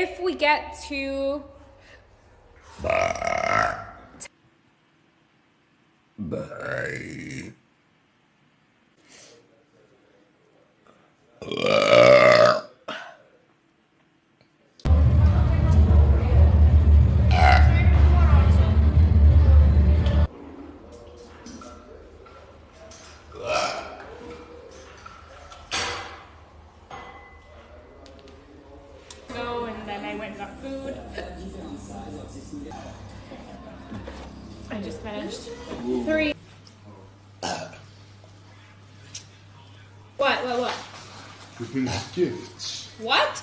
if we get to go, and then I went and got food. I just finished 3. What? We've been gifts. What?